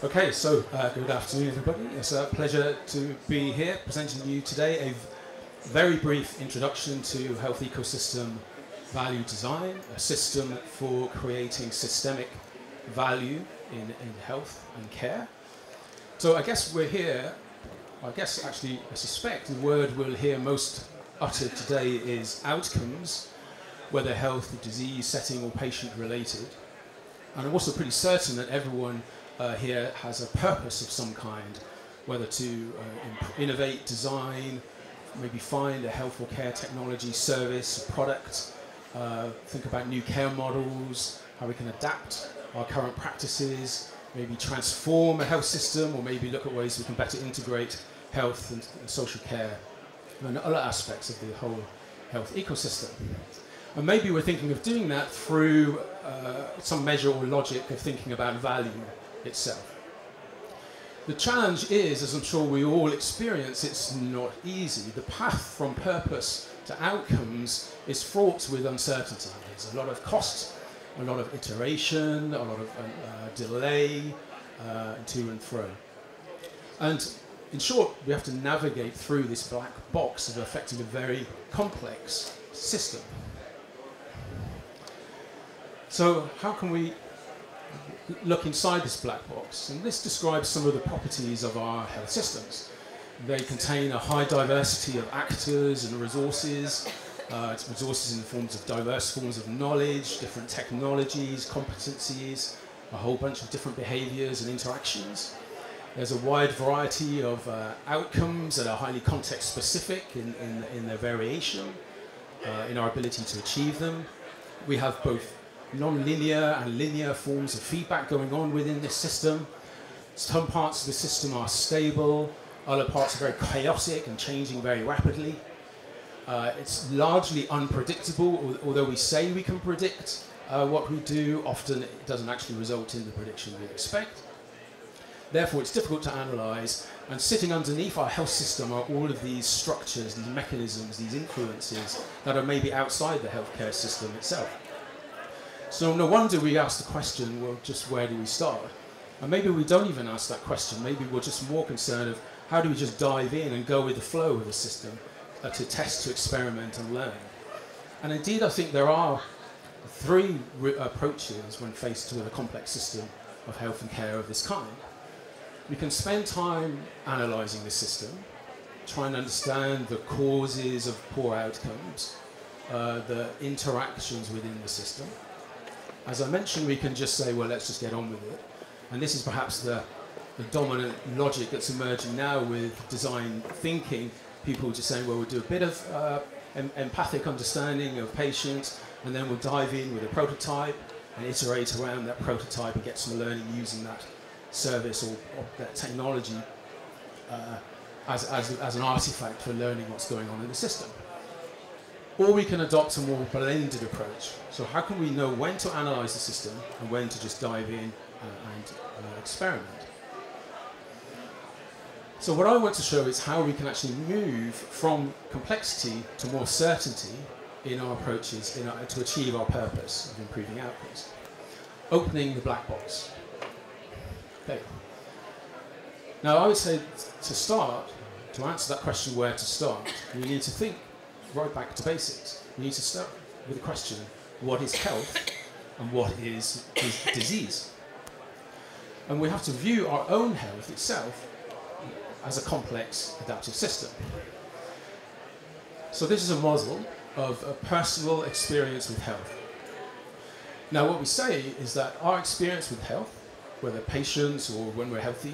Okay, so good afternoon, everybody. It's a pleasure to be here presenting to you today a very brief introduction to health ecosystem value design, a system for creating systemic value in health and care. So I guess we're here, I suspect the word we'll hear most uttered today is outcomes, whether health, disease, setting or patient related. And I'm also pretty certain that everyone here has a purpose of some kind, whether to innovate, design, maybe find a health or care technology, service, product, think about new care models, how we can adapt our current practices, maybe transform a health system, or maybe look at ways we can better integrate health and social care and other aspects of the whole health ecosystem. And maybe we're thinking of doing that through some measure or logic of thinking about value itself. The challenge is, as I'm sure we all experience, it's not easy. The path from purpose to outcomes is fraught with uncertainty. There's a lot of cost, a lot of iteration, a lot of delay to and fro. And in short, we have to navigate through this black box of affecting a very complex system. So how can we look inside this black box? And this describes some of the properties of our health systems. They contain a high diversity of actors and resources. Resources in the forms of diverse forms of knowledge, different technologies, competencies, a whole bunch of different behaviors and interactions. There's a wide variety of outcomes that are highly context specific in their variation, in our ability to achieve them. We have both non-linear and linear forms of feedback going on within this system. Some parts of the system are stable, other parts are very chaotic and changing very rapidly. It's largely unpredictable, although we say we can predict what we do, often it doesn't actually result in the prediction we expect. Therefore, it's difficult to analyse, and sitting underneath our health system are all of these structures, these mechanisms, these influences that are maybe outside the healthcare system itself. So no wonder we ask the question, well, just where do we start? And maybe we don't even ask that question. Maybe we're just more concerned of how do we just dive in and go with the flow of the system to test, to experiment and learn. And indeed, I think there are three approaches when faced with a complex system of health and care of this kind. We can spend time analysing the system, trying to understand the causes of poor outcomes, the interactions within the system. As I mentioned, we can just say, well, let's just get on with it. And this is perhaps the dominant logic that's emerging now with design thinking. People just saying, well, we'll do a bit of empathic understanding of patients, and then we'll dive in with a prototype and iterate around that prototype and get some learning using that service or that technology as an artifact for learning what's going on in the system. Or we can adopt a more blended approach. So how can we know when to analyse the system and when to just dive in and experiment? So what I want to show is how we can actually move from complexity to more certainty in our approaches to achieve our purpose of improving outcomes. Opening the black box. Okay. Now I would say to start, to answer that question where to start, we need to think right back to basics. We need to start with the question, what is health and what is disease? And we have to view our own health itself as a complex adaptive system. So this is a model of a personal experience with health. Now what we say is that our experience with health, whether patients or when we're healthy,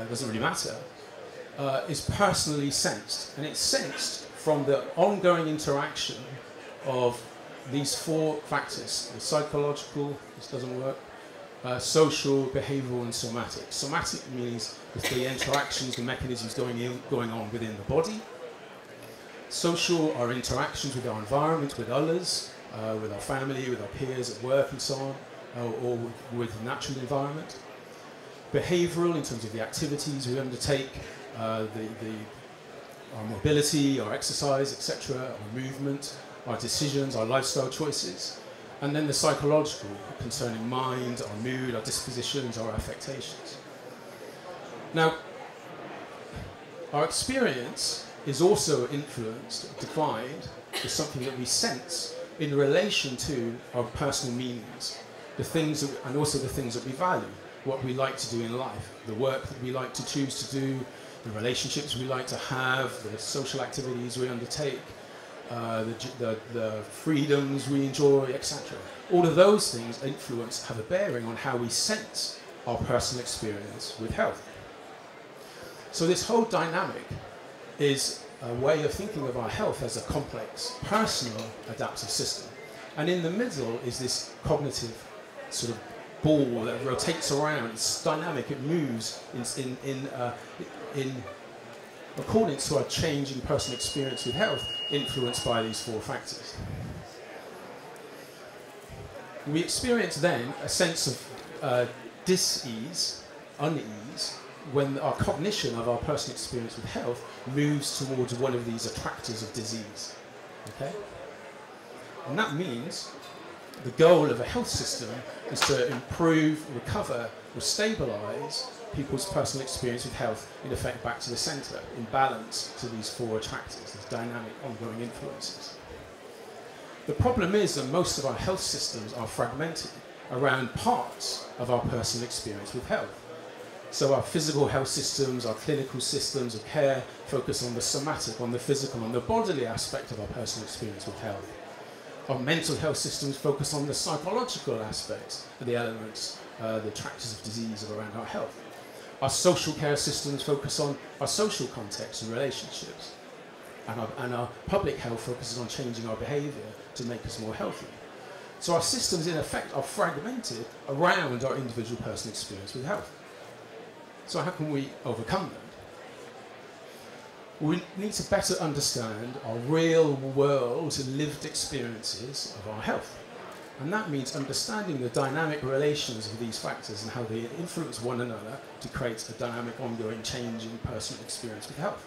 doesn't really matter, is personally sensed, and it's sensed from the ongoing interaction of these four factors: the psychological, this doesn't work, social, behavioural and somatic. Somatic means the interactions, the mechanisms going on within the body. Social are interactions with our environment, with others, with our family, with our peers at work and so on, or with the natural environment. Behavioural in terms of the activities we undertake, our mobility, our exercise, etc., our movement, our decisions, our lifestyle choices. And then the psychological, concerning mind, our mood, our dispositions, our affectations. Now, our experience is also influenced, defined, as something that we sense in relation to our personal meanings, the things that, and also the things that we value, what we like to do in life, the work that we like to choose to do, the relationships we like to have, the social activities we undertake, the freedoms we enjoy, etc. All of those things influence, have a bearing on how we sense our personal experience with health. So this whole dynamic is a way of thinking of our health as a complex, personal, adaptive system. And in the middle is this cognitive sort of ball that rotates around. It's dynamic, it moves in accordance to our changing personal experience with health, influenced by these four factors. We experience then a sense of dis-ease, unease, when our cognition of our personal experience with health moves towards one of these attractors of disease. Okay? And that means the goal of a health system is to improve, recover, or stabilize people's personal experience with health, in effect back to the center, in balance to these four attractors, these dynamic ongoing influences. The problem is that most of our health systems are fragmented around parts of our personal experience with health. So our physical health systems, our clinical systems of care focus on the somatic, on the physical, on the bodily aspect of our personal experience with health. Our mental health systems focus on the psychological aspects of the elements, the attractors of disease around our health. Our social care systems focus on our social context and relationships. And our public health focuses on changing our behaviour to make us more healthy. So our systems, in effect, are fragmented around our individual personal experience with health. So how can we overcome that? We need to better understand our real-world lived experiences of our health. And that means understanding the dynamic relations of these factors and how they influence one another to create a dynamic, ongoing, changing personal experience with health.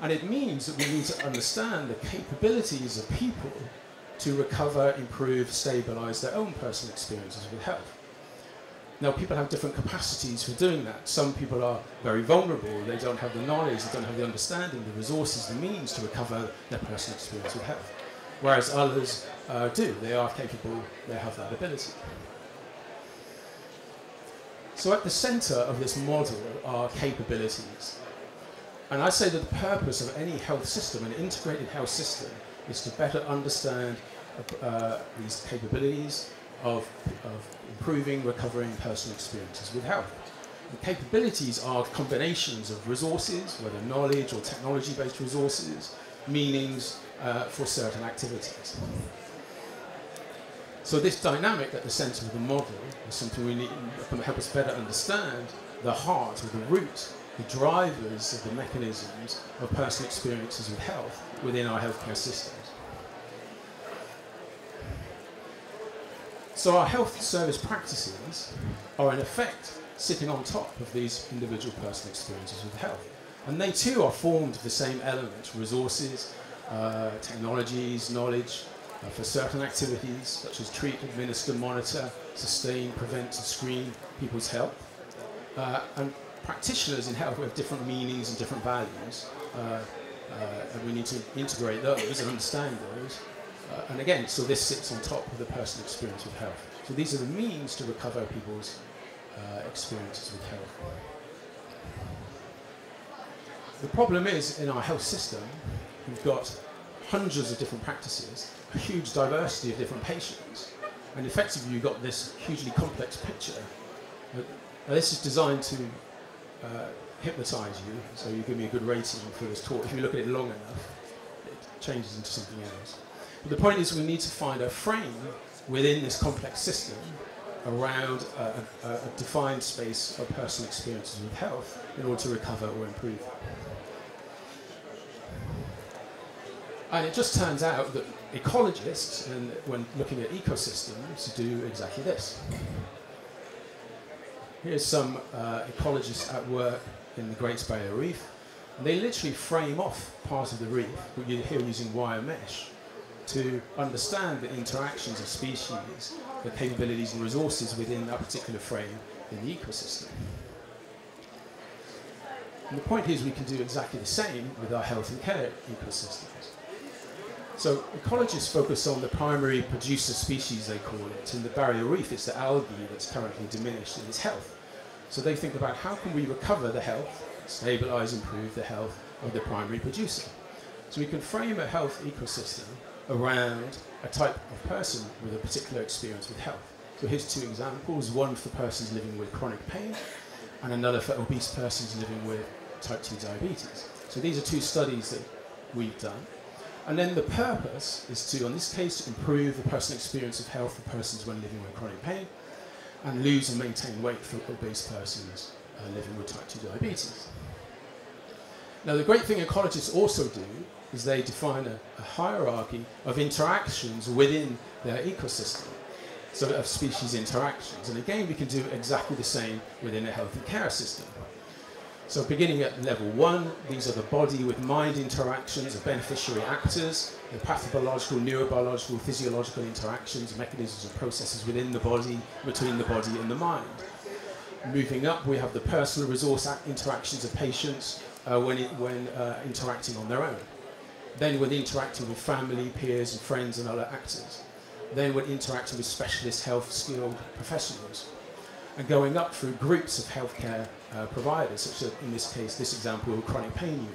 And it means that we need to understand the capabilities of people to recover, improve, stabilize their own personal experiences with health. Now, people have different capacities for doing that. Some people are very vulnerable. They don't have the knowledge, they don't have the understanding, the resources, the means to recover their personal experience with health. Whereas others do. They are capable, they have that ability. So at the center of this model are capabilities. And I say that the purpose of any health system, an integrated health system, is to better understand these capabilities of improving, recovering personal experiences with health. The capabilities are combinations of resources, whether knowledge or technology-based resources, meanings for certain activities. So this dynamic at the center of the model is something we need to help us better understand the heart or the root, the drivers of the mechanisms of personal experiences with health within our healthcare systems. So our health service practices are in effect sitting on top of these individual personal experiences with health. And they too are formed of the same elements, resources, technologies, knowledge for certain activities such as treat, administer, monitor, sustain, prevent and screen people's health. And practitioners in health have different meanings and different values, and we need to integrate those and understand those. And again, so this sits on top of the personal experience with health. So these are the means to recover people's experiences with health. The problem is, in our health system, we've got hundreds of different practices, a huge diversity of different patients, and effectively you've got this hugely complex picture. Now this is designed to hypnotize you, so you give me a good rating for this talk. If you look at it long enough, it changes into something else. But the point is we need to find a frame within this complex system around a defined space of personal experiences with health in order to recover or improve. And it just turns out that ecologists, and when looking at ecosystems, do exactly this. Here's some ecologists at work in the Great Barrier Reef. And they literally frame off part of the reef, but you're here using wire mesh. to understand the interactions of species, the capabilities and resources within that particular frame in the ecosystem. And the point here is we can do exactly the same with our health and care ecosystems. So ecologists focus on the primary producer species, they call it. In the barrier reef, it's the algae that's currently diminished in its health. So they think about how can we recover the health, stabilize, improve the health of the primary producer. So we can frame a health ecosystem around a type of person with a particular experience with health. So here's two examples, one for persons living with chronic pain and another for obese persons living with type 2 diabetes. So these are two studies that we've done. And then the purpose is to, in this case, improve the personal experience of health for persons when living with chronic pain and lose and maintain weight for obese persons living with type 2 diabetes. Now the great thing ecologists also do is they define a hierarchy of interactions within their ecosystem, so of species interactions. And again, we can do exactly the same within a health and care system. So beginning at level 1, these are the body with mind interactions of beneficiary actors, the pathological, neurobiological, physiological interactions, mechanisms and processes within the body, between the body and the mind. Moving up, we have the personal resource interactions of patients when interacting on their own. Then when interacting with family, peers and friends and other actors. Then when interacting with specialist health skilled professionals. And going up through groups of healthcare providers, such as in this case, this example, a chronic pain unit.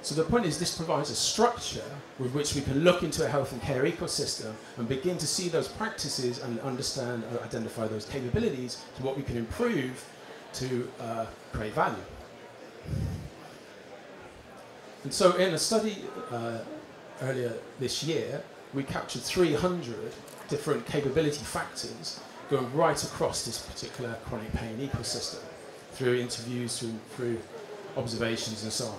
So the point is this provides a structure with which we can look into a health and care ecosystem and begin to see those practices and understand or identify those capabilities to what we can improve to create value. And so in a study earlier this year, we captured 300 different capability factors going right across this particular chronic pain ecosystem through interviews, through observations and so on.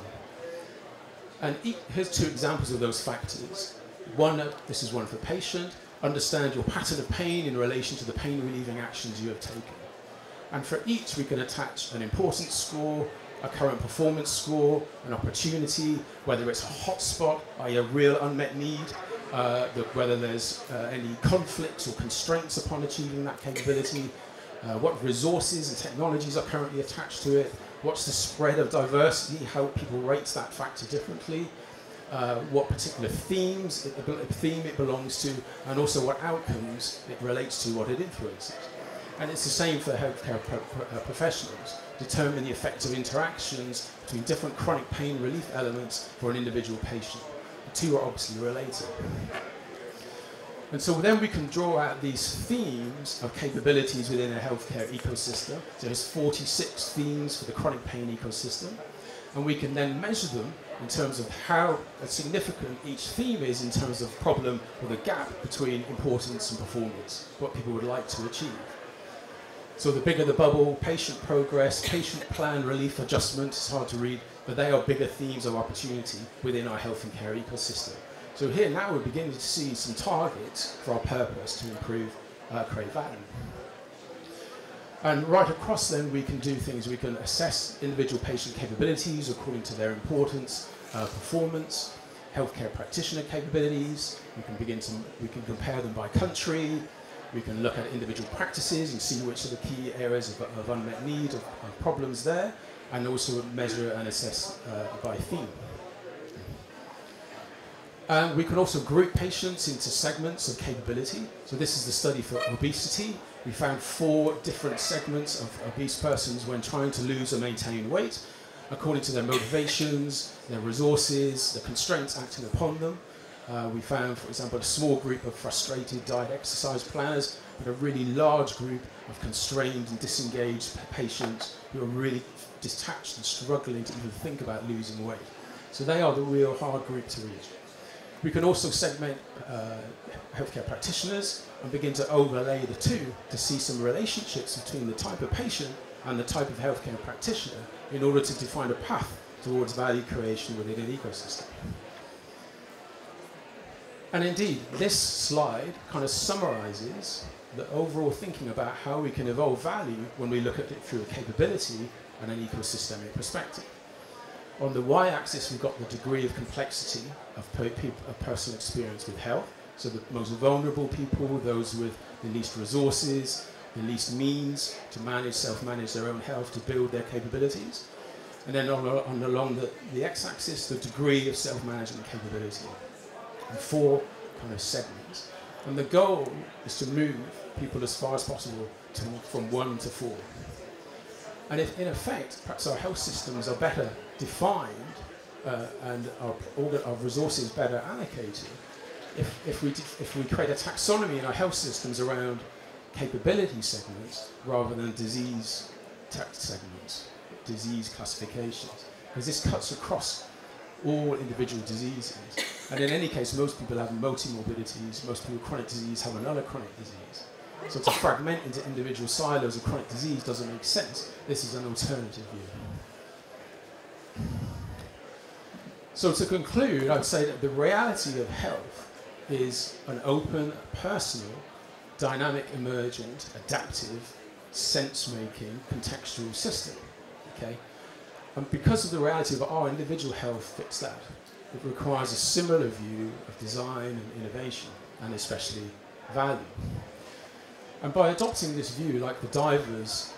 And here's two examples of those factors. One, this is one for the patient. Understand your pattern of pain in relation to the pain relieving actions you have taken. And for each, we can attach an importance score, a current performance score, an opportunity, whether it's a hotspot, i.e. a real unmet need, whether there's any conflicts or constraints upon achieving that capability, what resources and technologies are currently attached to it, what's the spread of diversity, how people rate that factor differently, what particular theme it belongs to, and also what outcomes it relates to, what it influences. And it's the same for healthcare professionals. Determine the effects of interactions between different chronic pain relief elements for an individual patient. The two are obviously related. And so then we can draw out these themes of capabilities within a healthcare ecosystem. So there's 46 themes for the chronic pain ecosystem. And we can then measure them in terms of how significant each theme is in terms of problem or the gap between importance and performance, what people would like to achieve. So the bigger the bubble, patient progress, patient plan, relief, adjustment, it's hard to read, but they are bigger themes of opportunity within our health and care ecosystem. So here now we're beginning to see some targets for our purpose to improve, create value. And right across then we can do things, we can assess individual patient capabilities according to their importance, performance, healthcare practitioner capabilities, we can compare them by country, we can look at individual practices and see which are the key areas of unmet need, of problems there, and also measure and assess by theme. We can also group patients into segments of capability. So this is the study for obesity. We found 4 different segments of obese persons when trying to lose or maintain weight, according to their motivations, their resources, the constraints acting upon them. We found, for example, a small group of frustrated diet exercise planners, but a really large group of constrained and disengaged patients who are really detached and struggling to even think about losing weight. So they are the real hard group to reach. We can also segment healthcare practitioners and begin to overlay the two to see some relationships between the type of patient and the type of healthcare practitioner in order to define a path towards value creation within an ecosystem. And indeed, this slide kind of summarizes the overall thinking about how we can evolve value when we look at it through a capability and an ecosystemic perspective. On the y-axis, we've got the degree of complexity of personal experience with health. So the most vulnerable people, those with the least resources, the least means to self-manage their own health, to build their capabilities. And then along the x-axis, the degree of self-management capability. And 4 kind of segments. And the goal is to move people as far as possible from 1 to 4. And if, in effect, perhaps our health systems are better defined and our resources better allocated, if we create a taxonomy in our health systems around capability segments rather than disease segments, disease classifications, because this cuts across all individual diseases. And in any case, most people have multi-morbidities, most people with chronic disease have another chronic disease. So to fragment into individual silos of chronic disease doesn't make sense. This is an alternative view. So to conclude, I'd say that the reality of health is an open, personal, dynamic, emergent, adaptive, sense-making, contextual system. Okay? And because of the reality of our individual health fits that, it requires a similar view of design and innovation, and especially value. And by adopting this view, like the divers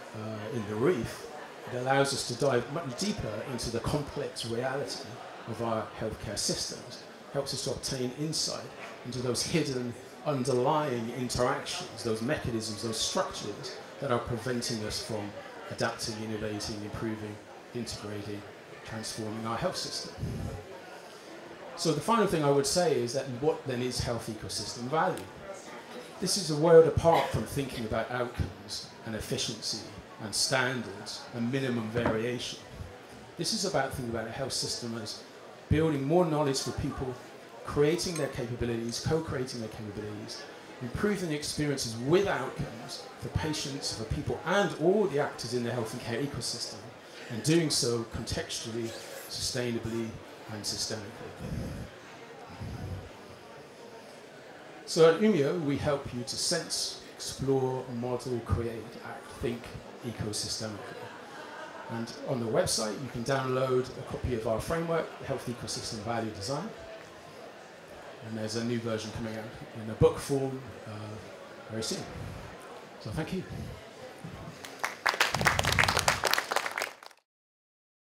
in the reef, it allows us to dive much deeper into the complex reality of our healthcare systems, helps us to obtain insight into those hidden underlying interactions, those mechanisms, those structures that are preventing us from adapting, innovating, improving, integrating, transforming our health system. So the final thing I would say is that what then is health ecosystem value? This is a world apart from thinking about outcomes and efficiency and standards and minimum variation. This is about thinking about a health system as building more knowledge for people, creating their capabilities, co-creating their capabilities, improving the experiences with outcomes for patients, for people, and all the actors in the health and care ecosystem, and doing so contextually, sustainably, and systemically. So at Umio, we help you to sense, explore, model, create, act, think ecosystemically. And on the website, you can download a copy of our framework, Health Ecosystem Value Design. And there's a new version coming out in a book form very soon. So thank you.